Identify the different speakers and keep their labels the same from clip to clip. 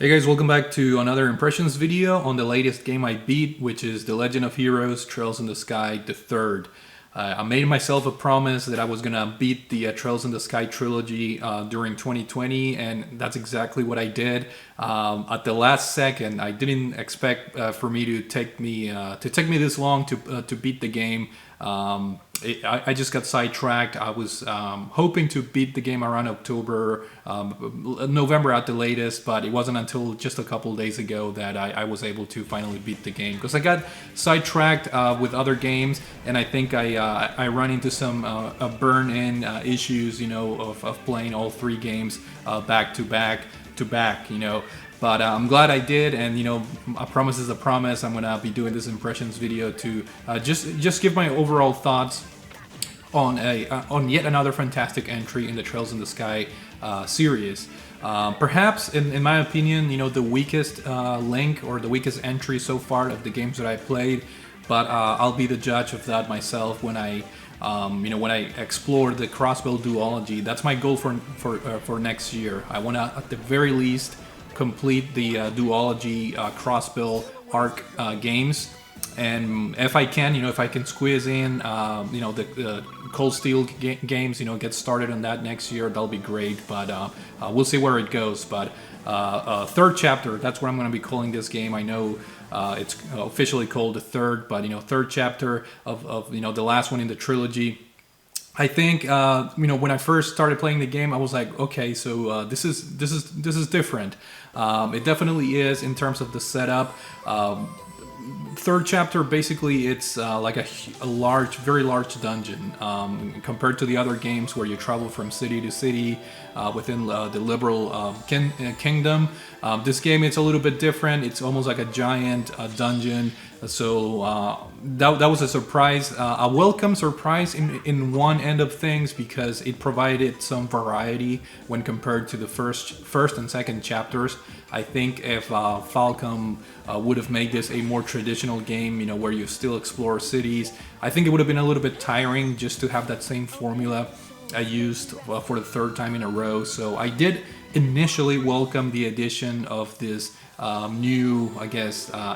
Speaker 1: Hey guys, welcome back to another impressions video on the latest game I beat, which is The Legend of Heroes Trails in the Sky the Third. I made myself a promise that I was gonna beat the Trails in the Sky trilogy during 2020, and that's exactly what I did. At the last second, I didn't expect for me to take me this long to beat the game. I just got sidetracked. I was hoping to beat the game around October, November at the latest, but it wasn't until just a couple days ago that I was able to finally beat the game because I got sidetracked with other games, and I think I run into some burn-in issues, of playing all three games back to back, But I'm glad I did, and a promise is a promise. I'm gonna be doing this impressions video to just give my overall thoughts on yet another fantastic entry in the Trails in the Sky series. Perhaps, in my opinion, the weakest link or the weakest entry so far of the games that I played. But I'll be the judge of that myself when I explore the crossbow duology. That's my goal for next year. I want to, at the very least, complete the duology crossbow arc games, and if I can, if I can squeeze in, the Cold Steel games, get started on that next year, that'll be great. But we'll see where it goes. But third chapter, that's what I'm going to be calling this game. I know it's officially called the third, but third chapter of the last one in the trilogy. I think when I first started playing the game, I was like, okay, so this is different. It definitely is in terms of the setup. Third chapter, basically, it's like a very large dungeon compared to the other games where you travel from city to city within the liberal kingdom. This game, it's a little bit different. It's almost like a giant dungeon. So that was a surprise, a welcome surprise in one end of things, because it provided some variety when compared to the first and second chapters. I think if Falcom would have made this a more traditional game, where you still explore cities, I think it would have been a little bit tiring just to have that same formula I used for the third time in a row. So I did initially welcome the addition of this new,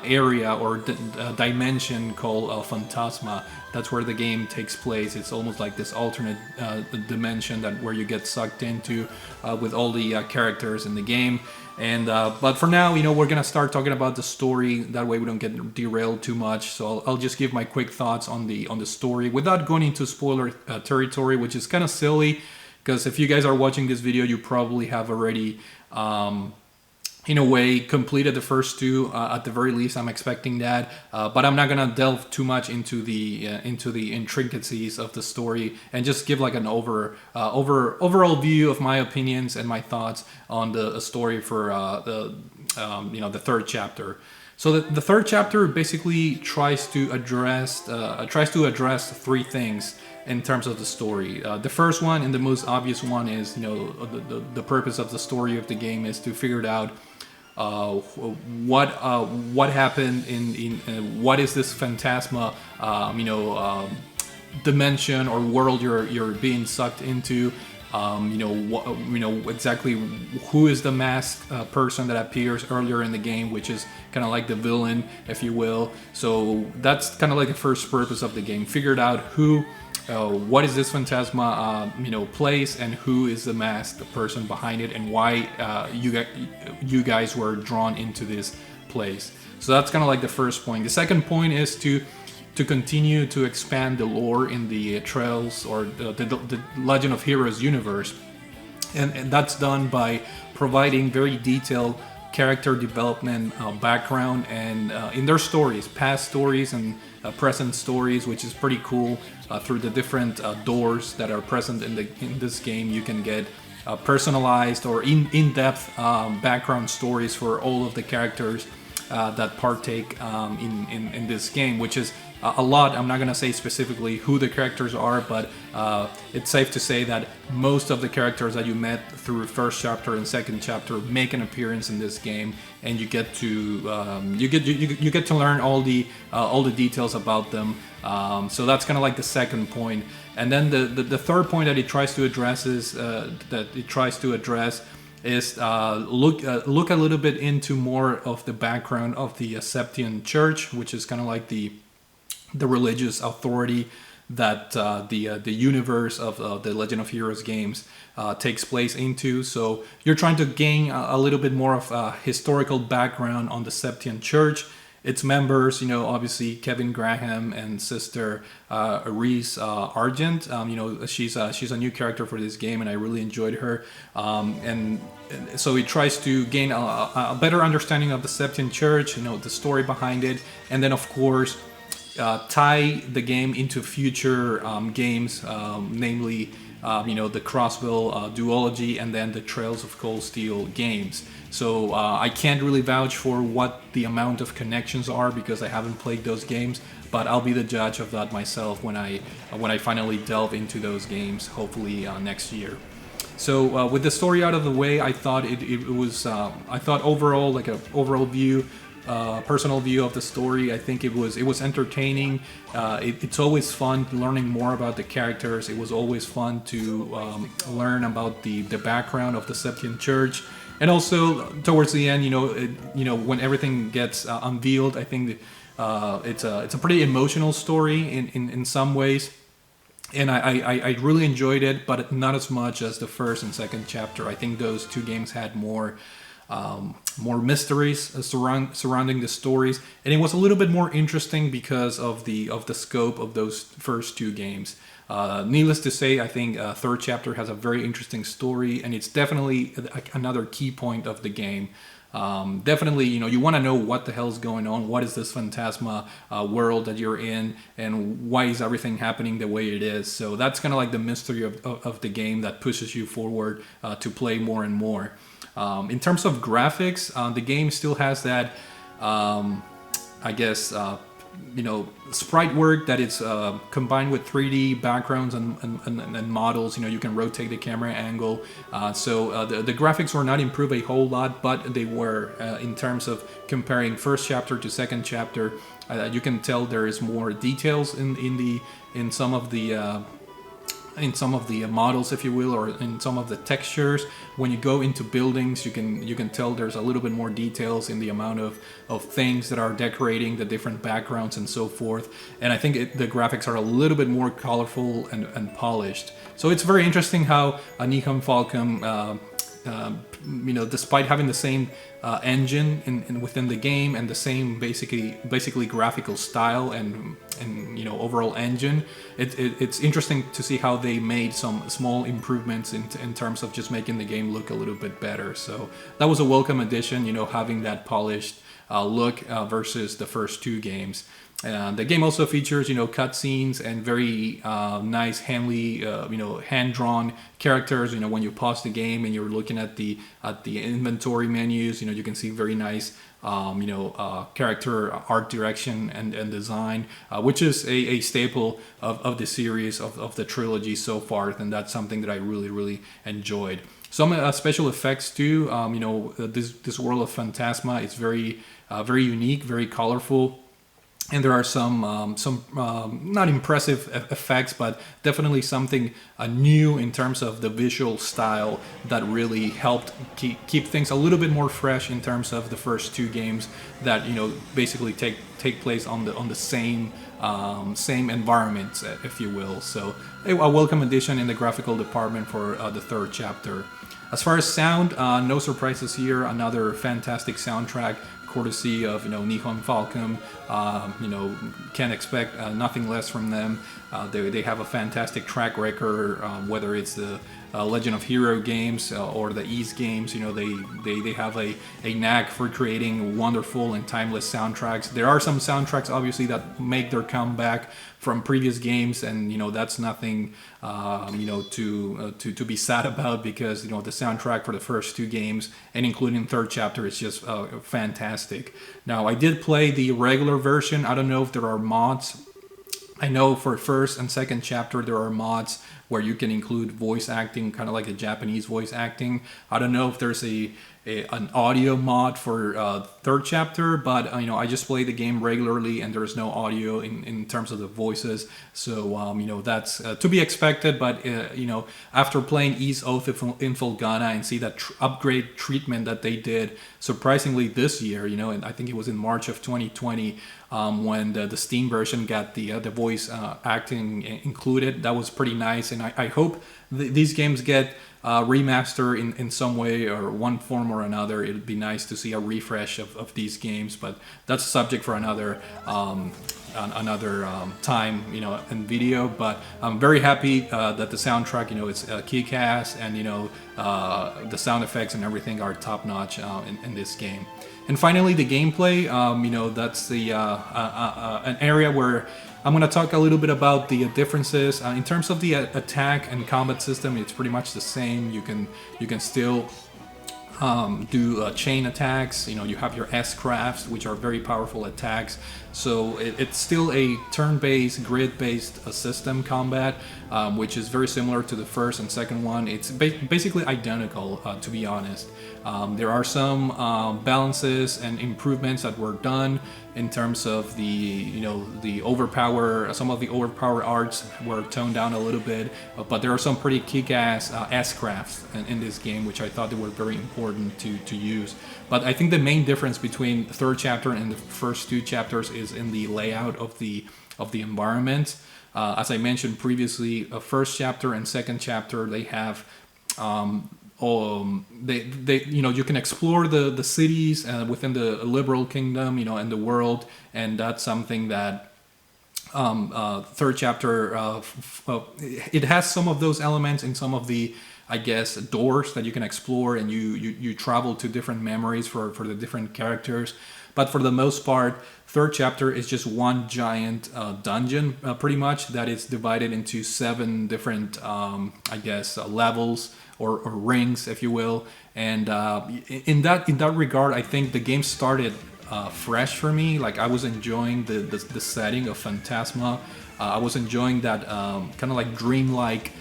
Speaker 1: area or dimension called Phantasma. That's where the game takes place. It's almost like this alternate dimension where you get sucked into with all the characters in the game. And but for now, we're gonna start talking about the story. That way, we don't get derailed too much. So I'll just give my quick thoughts on the story without going into spoiler territory, which is kind of silly, because if you guys are watching this video, you probably have already, in a way, completed the first two. At the very least, I'm expecting that. But I'm not gonna delve too much into the intricacies of the story, and just give like an overall view of my opinions and my thoughts on the story for the third chapter. So the third chapter basically tries to address three things in terms of the story. The first one, and the most obvious one, is the purpose of the story of the game is to figure it out. What happened in what is this phantasma dimension or world you're being sucked into? Exactly who is the masked person that appears earlier in the game, which is kind of like the villain, if you will. So that's kind of like the first purpose of the game. Figured out what is this phantasma place, and who is the masked person behind it, and why you guys were drawn into this place. So that's kind of like the first point. The second point is to continue to expand the lore in the Trails or the Legend of Heroes universe, and that's done by providing very detailed character development, background, and in their stories, past stories and present stories, which is pretty cool. Through the different doors that are present in this game, you can get personalized or in-depth background stories for all of the characters that partake in this game, which is a lot. I'm not going to say specifically who the characters are, but it's safe to say that most of the characters that you met through first chapter and second chapter make an appearance in this game, and you get to you get to learn all the details about them. So that's kind of like the second point. And then the third point that it tries to address is is look a little bit into more of the background of the Septian Church, which is kind of like the religious authority that the universe of the Legend of Heroes games takes place into. So you're trying to gain a little bit more of a historical background on the Septian Church, its members, obviously Kevin Graham and sister Reese Argent. She's a new character for this game, and I really enjoyed her. And so it tries to gain a better understanding of the Septian Church, the story behind it, and then of course tie the game into future games, namely the Crossville duology and then the Trails of Cold Steel games. So I can't really vouch for what the amount of connections are because I haven't played those games, but I'll be the judge of that myself when I finally delve into those games, hopefully next year. So with the story out of the way, I thought it was overall, like a overall view, personal view of the story, I think it was entertaining. It's always fun learning more about the characters. It was always fun to learn about the background of the Septian Church, and also towards the end, when everything gets unveiled, I think it's a pretty emotional story in some ways. And I really enjoyed it, but not as much as the first and second chapter. I think those two games had more mysteries surrounding the stories, and it was a little bit more interesting because of the scope of those first two games. Needless to say, I think third chapter has a very interesting story, and it's definitely another key point of the game. Definitely, you want to know what the hell's going on. What is this Phantasma world that you're in, and why is everything happening the way it is? So that's kind of like the mystery of the game that pushes you forward to play more and more. In terms of graphics, the game still has that, sprite work that it's combined with 3D backgrounds and models. You can rotate the camera angle. So the graphics were not improved a whole lot, but they were, in terms of comparing first chapter to second chapter, you can tell there is more details in some of the models, if you will, or in some of the textures. When you go into buildings, you can tell there's a little bit more details in the amount of things that are decorating the different backgrounds and so forth. And I think the graphics are a little bit more colorful and polished. So it's very interesting how Nihon Falcom, despite having the same engine within the game and the same basically graphical style and overall engine, it's interesting to see how they made some small improvements in terms of just making the game look a little bit better. So that was a welcome addition, having that polished look versus the first two games. The game also features, cutscenes and very nice, hand-drawn characters. When you pause the game and you're looking at the inventory menus, you can see very nice, character art direction and design, which is a staple of the series of the trilogy so far, and that's something that I really, really enjoyed. Some special effects too. This world of Phantasma is very unique, very colorful. And there are some not impressive effects, but definitely something new in terms of the visual style that really helped keep things a little bit more fresh in terms of the first two games that basically take place on the same environments, if you will. So a welcome addition in the graphical department for the third chapter. As far as sound, no surprises here. Another fantastic soundtrack, courtesy of Nihon Falcom. Can't expect nothing less from them. They have a fantastic track record, whether it's the Legend of Hero games or the Ys games. They have a knack for creating wonderful and timeless soundtracks. There are some soundtracks obviously that make their comeback from previous games, and that's nothing to be sad about, because the soundtrack for the first two games and including third chapter is just fantastic. Now, I did play the regular version. I don't know if there are mods. I know for first and second chapter there are mods where you can include voice acting, kind of like the Japanese voice acting. I don't know if there's a an audio mod for third chapter, but I just play the game regularly, and there's no audio in terms of the voices. So that's to be expected. But after playing East Oath in Fulgana and see that upgrade treatment that they did surprisingly this year, and I think it was in March of 2020 when the Steam version got the voice acting included. That was pretty nice, and I hope these games get remaster in some way or one form or another. It'd be nice to see a refresh of these games, but that's a subject for another time, in video. But I'm very happy that the soundtrack, it's kick-ass, and the sound effects and everything are top notch in this game. And finally, the gameplay. That's the an area where I'm going to talk a little bit about the differences. In terms of the attack and combat system, it's pretty much the same. You can still do chain attacks. You have your S-crafts, which are very powerful attacks. So it's still a turn-based, grid-based system combat, which is very similar to the first and second one. It's basically identical, to be honest. There are some balances and improvements that were done in terms of the overpower. Some of the overpower arts were toned down a little bit, but there are some pretty kick-ass S-crafts in this game, which I thought they were very important to use. But I think the main difference between the third chapter and the first two chapters is in the layout of the environment. As I mentioned previously, first chapter and second chapter, they have you can explore the cities within the liberal kingdom, and the world, and that's something that third chapter it has some of those elements in some of the, I guess, doors that you can explore, and you travel to different memories for the different characters. But for the most part, third chapter is just one giant dungeon, pretty much, that is divided into 7 different, levels or rings, if you will. And in that regard, I think the game started fresh for me. Like, I was enjoying the setting of Phantasma. I was enjoying that kind of like dreamlike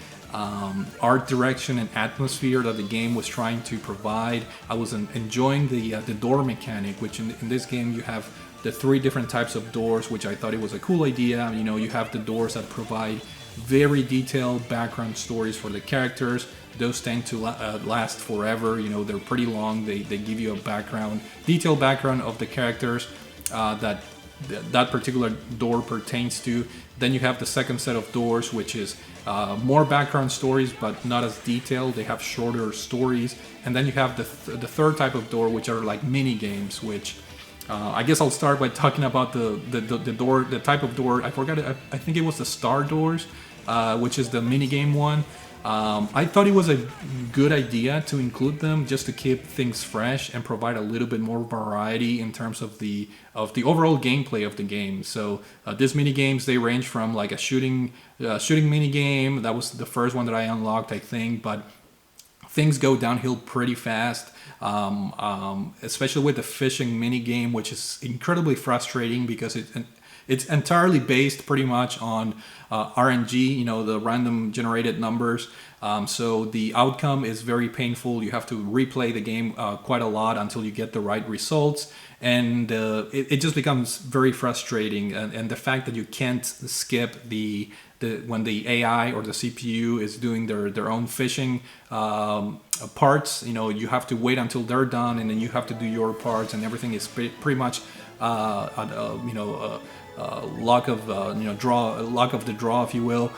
Speaker 1: art direction and atmosphere that the game was trying to provide. I was enjoying the door mechanic, which in this game you have the 3 different types of doors, which I thought it was a cool idea. You have the doors that provide very detailed background stories for the characters. Those tend to last forever. They're pretty long. They give you a detailed background of the characters that particular door pertains to. Then you have the second set of doors, which is more background stories, but not as detailed. They have shorter stories. And then you have the third type of door, which are like mini games, which I guess I'll start by talking about the type of door. I forgot. I think it was the star doors, which is the mini game one. I thought it was a good idea to include them just to keep things fresh and provide a little bit more variety in terms of the overall gameplay of the game. So these mini games, they range from like a shooting mini game. That was the first one that I unlocked, I think, but things go downhill pretty fast. Especially with the fishing mini game, which is incredibly frustrating because it's entirely based pretty much on RNG, the random generated numbers. So the outcome is very painful. You have to replay the game quite a lot until you get the right results. And it just becomes very frustrating. And the fact that you can't skip when the AI or the CPU is doing their own fishing parts, you have to wait until they're done, and then you have to do your parts, and everything is pretty much luck of the draw, if you will.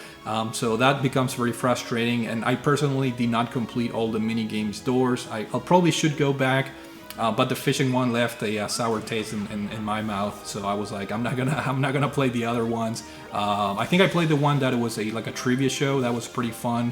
Speaker 1: So that becomes very frustrating, and I personally did not complete all the mini games doors. I probably should go back, but the fishing one left a sour taste in my mouth. So I was like, I'm not gonna play the other ones. I think I played the one that it was like a trivia show. That was pretty fun.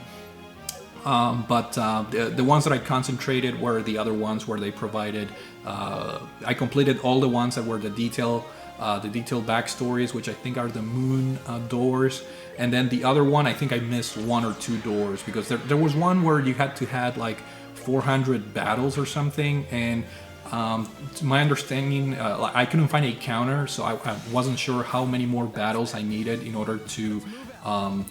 Speaker 1: But the ones that I concentrated were the other ones where they provided. I completed all the ones that were the detailed backstories, which I think are the moon doors. And then the other one, I think I missed 1 or 2 doors because there was one where you had to have like 400 battles or something. And to my understanding, I couldn't find a counter, so I wasn't sure how many more battles I needed in order to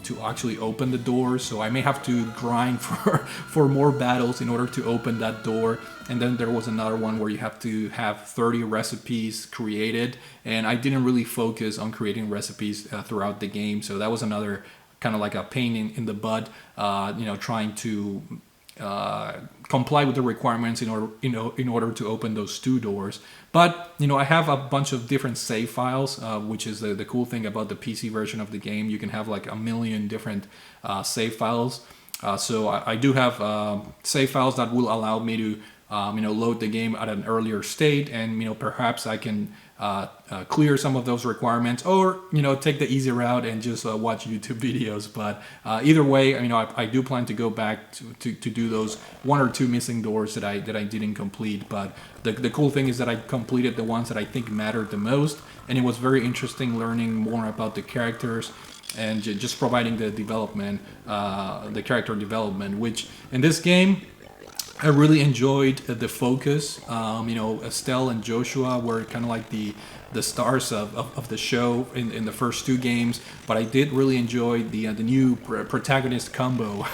Speaker 1: to actually open the door, so I may have to grind for more battles in order to open that door. And then there was another one where you have to have 30 recipes created, and I didn't really focus on creating recipes throughout the game, so that was another kind of like a pain in the butt, trying to comply with the requirements in order to open those 2 doors. But I have a bunch of different save files, which is the cool thing about the PC version of the game. You can have like a million different save files. So I do have save files that will allow me to load the game at an earlier state, and perhaps I can clear some of those requirements, or take the easy route and just watch YouTube videos. But either way, I do plan to go back to do those 1 or 2 missing doors that I didn't complete. But the cool thing is that I completed the ones that I think mattered the most, and it was very interesting learning more about the characters and just providing the development, the character development, which in this game I really enjoyed the focus. Estelle and Joshua were kind of like the stars of the show in the first 2 games, but I did really enjoy the new protagonist combo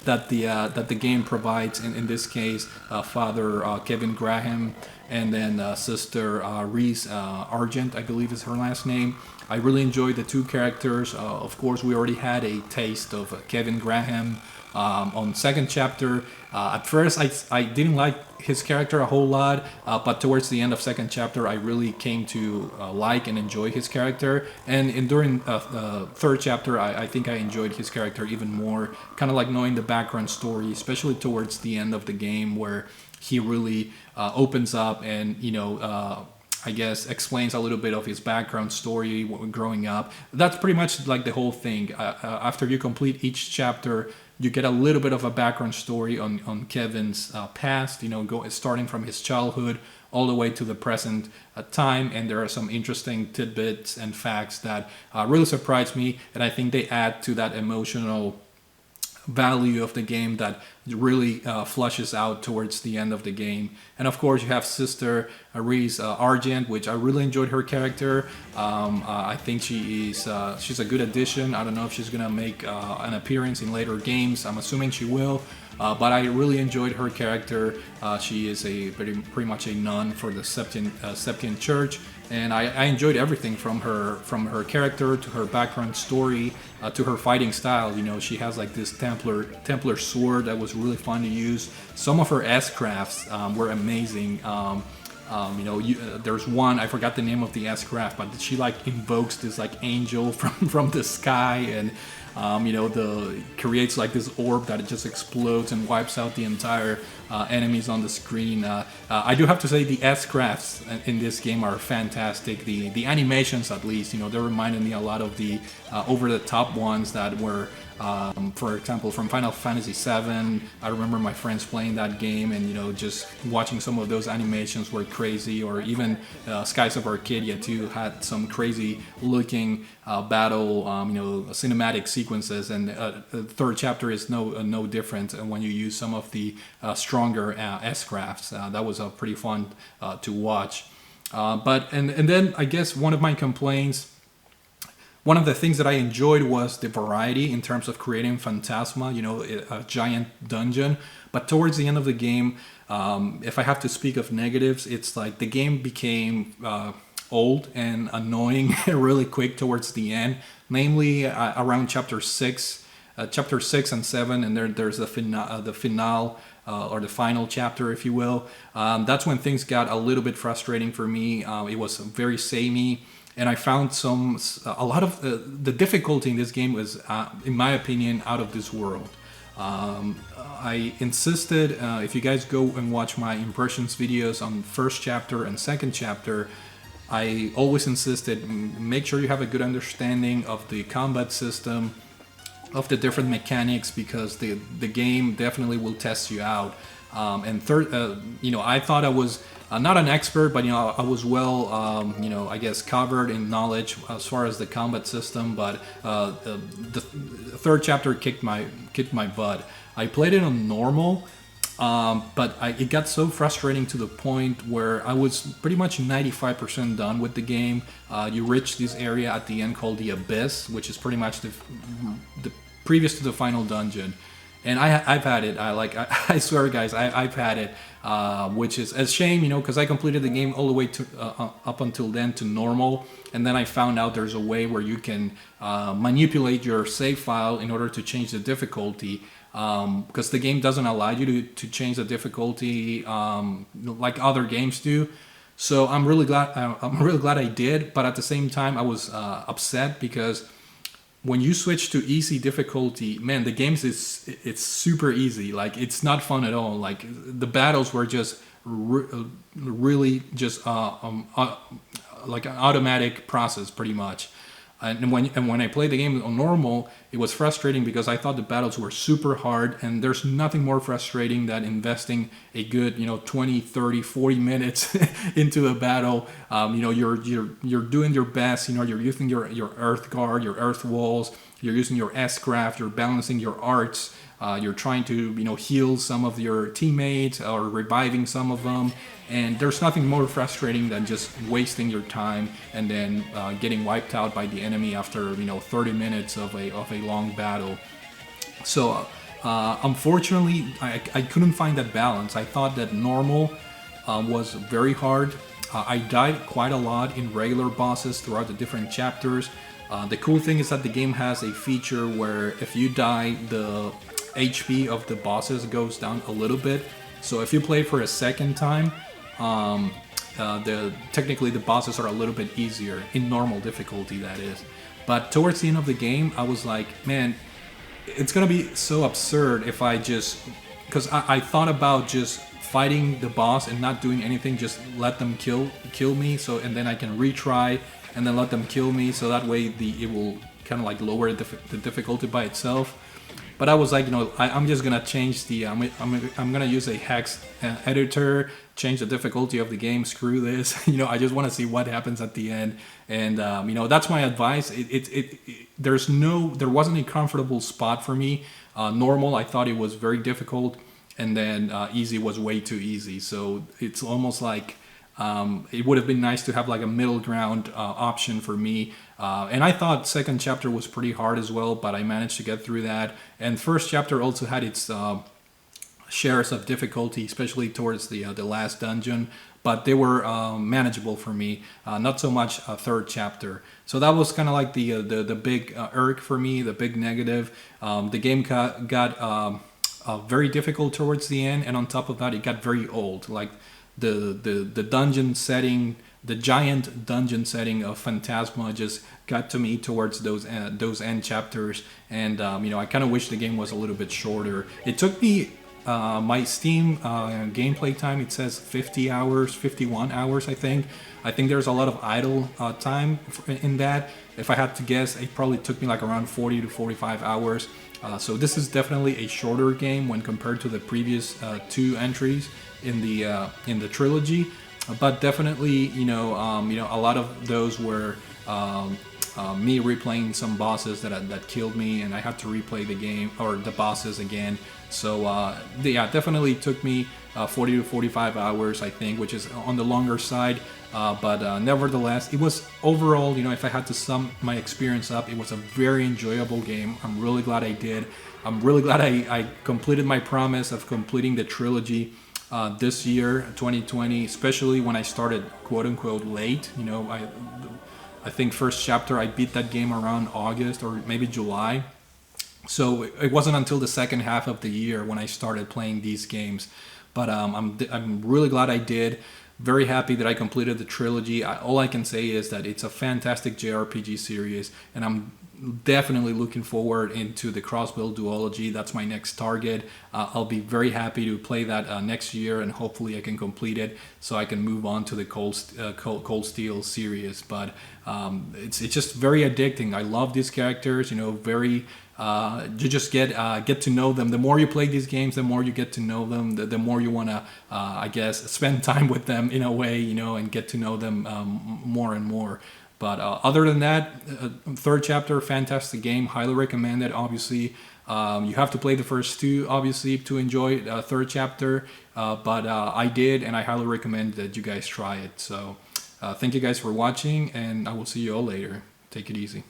Speaker 1: that the game provides. In this case, Father Kevin Graham, and then Sister Reese Argent, I believe is her last name. I really enjoyed the 2 characters. Of course, we already had a taste of Kevin Graham on second chapter. At first, I didn't like his character a whole lot, but towards the end of second chapter, I really came to like and enjoy his character. And during third chapter, I think I enjoyed his character even more, kind of like knowing the background story, especially towards the end of the game, where he really opens up and I guess explains a little bit of his background story growing up. That's pretty much like the whole thing. After you complete each chapter, you get a little bit of a background story on Kevin's past, starting from his childhood all the way to the present time. And there are some interesting tidbits and facts that really surprised me. And I think they add to that emotional value of the game that really flushes out towards the end of the game. And of course, you have Sister Reese Argent, which I really enjoyed her character. I think she's a good addition. I don't know if she's gonna make an appearance in later games. I'm assuming she will. But I really enjoyed her character. She is pretty much a nun for the Septian Church, and I enjoyed everything from her character to her background story to her fighting style. She has like this Templar sword that was really fun to use. Some of her S-crafts were amazing. There's one, I forgot the name of the S-craft, but she like invokes this like angel from the sky, and creates like this orb that it just explodes and wipes out the entire enemies on the screen. I do have to say the S-crafts in this game are fantastic. The animations, at least, they reminded me a lot of the over-the-top ones that were, for example, from Final Fantasy VII. I remember my friends playing that game, and just watching some of those animations were crazy. Or even Skies of Arcadia 2 had some crazy looking battle, cinematic sequences, and the third chapter is no different. And when you use some of the stronger S-crafts, that was pretty fun to watch. But then I guess one of my complaints. One of the things that I enjoyed was the variety in terms of creating Phantasma, a giant dungeon. But towards the end of the game, if I have to speak of negatives, it's like the game became old and annoying really quick towards the end, namely around chapter 6 and 7, and there's the finale, or the final chapter, if you will. That's when things got a little bit frustrating for me. It was very samey. And I found a lot of the difficulty in this game was, in my opinion, out of this world. I insisted, if you guys go and watch my impressions videos on first chapter and second chapter, I always insisted, make sure you have a good understanding of the combat system, of the different mechanics, because the game definitely will test you out. And third, I thought I was not an expert, but I was well, I guess covered in knowledge as far as the combat system. But the third chapter kicked my butt. I played it on normal. It got so frustrating to the point where I was pretty much 95% done with the game. You reach this area at the end called the Abyss, which is pretty much the previous to the final dungeon. And I've had it. I swear, guys, I've had it, which is a shame, because I completed the game all the way to up until then to normal, and then I found out there's a way where you can manipulate your save file in order to change the difficulty, because the game doesn't allow you to change the difficulty like other games do. So I'm really glad I did, but at the same time I was upset because when you switch to easy difficulty, man, the games it's super easy. Like, it's not fun at all. Like, the battles were just really just like an automatic process, pretty much. And when I played the game on normal, it was frustrating because I thought the battles were super hard, and there's nothing more frustrating than investing a good 20, 30, 40 minutes into a battle. You're doing your best. You're using your earth guard, your earth walls. You're using your S-craft. You're balancing your arts. You're trying to heal some of your teammates or reviving some of them, and there's nothing more frustrating than just wasting your time and then getting wiped out by the enemy after 30 minutes of a long battle. So unfortunately, I couldn't find that balance. I thought that normal was very hard. I died quite a lot in regular bosses throughout the different chapters. The cool thing is that the game has a feature where if you die, the HP of the bosses goes down a little bit. So if you play for a second time, technically the bosses are a little bit easier in normal difficulty, that is. But towards the end of the game, I was like, man, it's gonna be so absurd if I just, because I thought about just fighting the boss and not doing anything, just let them kill me, and then I can retry and then let them kill me, so that way it will kind of like lower the difficulty by itself. But I was like, I'm just gonna change I'm gonna use a hex editor, change the difficulty of the game. Screw this, I just want to see what happens at the end, and that's my advice. There wasn't a comfortable spot for me. Normal, I thought it was very difficult, and then easy was way too easy. So it's almost like it would have been nice to have like a middle ground option for me. And I thought second chapter was pretty hard as well, but I managed to get through that. And first chapter also had its shares of difficulty, especially towards the last dungeon, but they were manageable for me. Not so much third chapter. So that was kind of like the big irk for me, the big negative. The game got very difficult towards the end, and on top of that, it got very old. Like the dungeon setting, the giant dungeon setting of Phantasma just got to me towards those end chapters, and I kind of wish the game was a little bit shorter. It took me my Steam gameplay time, it says 50 hours, 51 hours, I think. I think there's a lot of idle time in that. If I had to guess, it probably took me like around 40 to 45 hours. So this is definitely a shorter game when compared to the previous two entries in the trilogy, but definitely a lot of those were me replaying some bosses that killed me, and I had to replay the game or the bosses again. So definitely took me 40 to 45 hours, I think, which is on the longer side. But nevertheless, it was overall, if I had to sum my experience up, it was a very enjoyable game. I'm really glad I did. I'm really glad I completed my promise of completing the trilogy this year, 2020, especially when I started quote-unquote late. I think first chapter I beat that game around August or maybe July. So it wasn't until the second half of the year when I started playing these games. But I'm really glad I did. Very happy that I completed the trilogy. All I can say is that it's a fantastic JRPG series, and I'm definitely looking forward into the cross-build duology. That's my next target. I'll be very happy to play that next year, and hopefully I can complete it so I can move on to the Cold Steel series. But it's just very addicting. I love these characters. Very. You just get to know them. The more you play these games, the more you get to know them. The more you want to, I guess, spend time with them in a way, and get to know them more and more. But other than that, third chapter, fantastic game, highly recommended. Obviously, You have to play the first two, obviously, to enjoy third chapter, but I did, and I highly recommend that you guys try it. So thank you guys for watching, and I will see you all later. Take it easy.